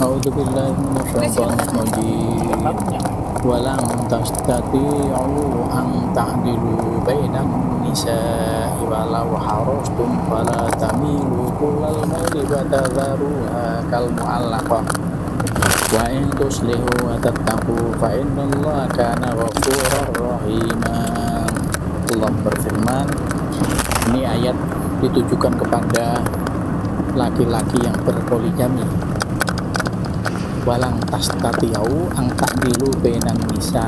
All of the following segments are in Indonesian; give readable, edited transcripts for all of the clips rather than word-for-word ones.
A'udzubillahi minasyaitonir rajim. Walang tastati'u an ta'dilu bainan nisa'i walau harastum fala tamilu kullal maili fatadharuha kal mu'allaqah. Wa in tuslihu wa tattaqu fa innallaha kana ghafurur rahima. Allah berfirman, ini ayat ditujukan kepada laki-laki yang berpoligami. Walang tastati'u an ta'dilu bainan nisa.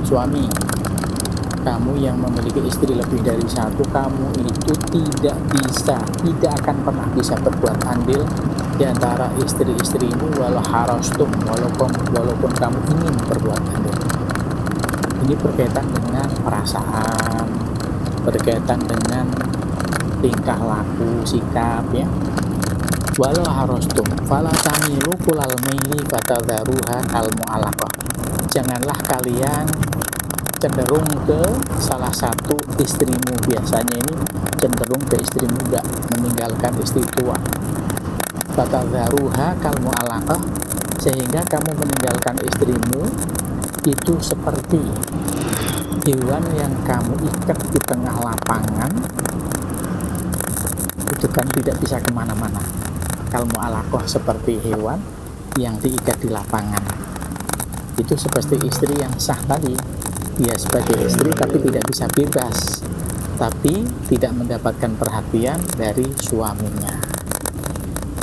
Suami, kamu yang memiliki istri lebih dari satu, kamu itu tidak akan pernah bisa berbuat adil di antara istri-istrimu walau harastum, walaupun kamu ingin berbuat adil. Ini berkaitan dengan perasaan, berkaitan dengan tingkah laku, sikap, ya. Walau harastum fala tamilu kulal maili fatadharuha kal mu'allaqah. Janganlah kalian cenderung ke salah satu istrimu. Biasanya ini cenderung ke istri muda, meninggalkan istri tua. Fatadharuha kal mu'allaqah, sehingga kamu meninggalkan istrimu itu seperti hewan yang kamu ikat di tengah lapangan, itu kan tidak bisa kemana-mana. Kal mu'allaqah seperti hewan yang diikat di lapangan. Itu seperti istri yang sah tadi. Dia sebagai istri tapi tidak bisa bebas, tapi tidak mendapatkan perhatian dari suaminya.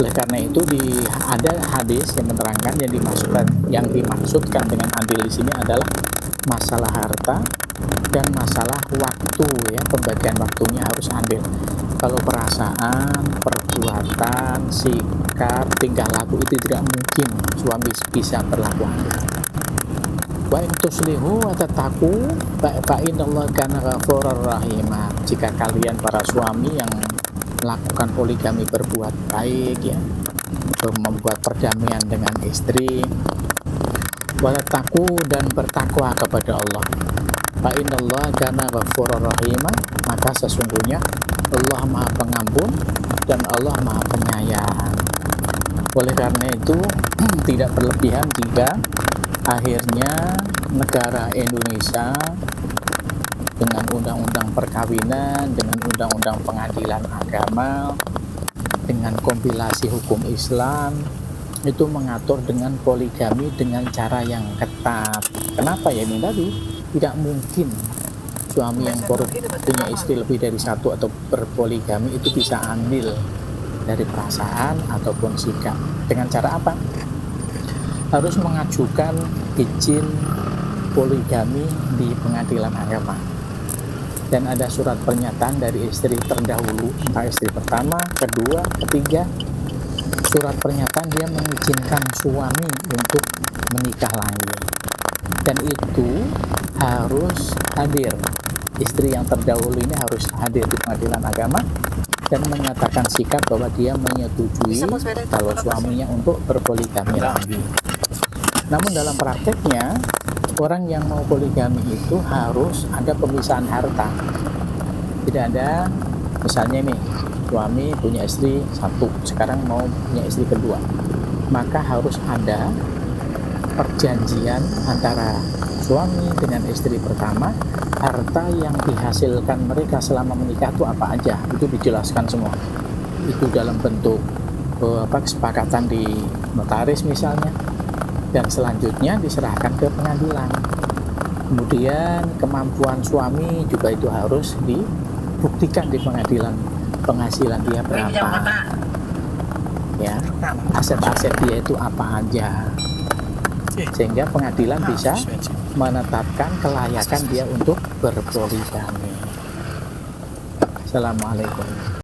Oleh karena itu ada hadis yang menerangkan yang dimaksudkan dengan adil di sini adalah masalah harta dan masalah waktu, ya, pembagian waktunya harus adil. Kalau perasaan, perbuatan, sikap, tingkah laku itu tidak mungkin suami bisa berlaku adil. Wa in tuslihu wa tattaqu fa innallaha kana ghafurur rahima. Jika kalian para suami yang melakukan poligami berbuat baik, ya, membuat perdamaian dengan istri, wa tattaqu, dan bertakwa kepada Allah, fa innallaha kana ghafurur rahima, maka sesungguhnya Allah Maha Pengampun dan Allah Maha Penyayang. Oleh karena itu tidak berlebihan jika akhirnya negara Indonesia dengan undang-undang perkawinan, dengan undang-undang pengadilan agama, dengan kompilasi hukum Islam, itu mengatur dengan poligami dengan cara yang ketat. Kenapa ya? Ini tadi tidak mungkin suami yang punya istri lebih dari satu atau berpoligami itu bisa ambil dari perasaan ataupun sikap. Dengan cara apa? Harus mengajukan izin poligami di pengadilan agama, dan ada surat pernyataan dari istri terdahulu, entah istri pertama, kedua, ketiga. Surat pernyataan dia mengizinkan suami untuk menikah lagi, dan itu harus hadir. Istri yang terdahulu ini harus hadir di pengadilan agama dan menyatakan sikap bahwa dia menyetujui kalau suaminya untuk berpoligami lagi. Namun dalam prakteknya, orang yang mau poligami itu harus ada pemisahan harta. Tidak ada, misalnya nih, suami punya istri satu, sekarang mau punya istri kedua, maka harus ada perjanjian antara suami dengan istri pertama. Harta yang dihasilkan mereka selama menikah itu apa aja, itu dijelaskan semua. Itu dalam bentuk kesepakatan di notaris misalnya, dan selanjutnya diserahkan ke pengadilan. Kemudian kemampuan suami juga itu harus dibuktikan di pengadilan, penghasilan dia berapa, ya, aset-aset dia itu apa aja, sehingga pengadilan bisa menetapkan kelayakan dia untuk berpoligami. Assalamualaikum.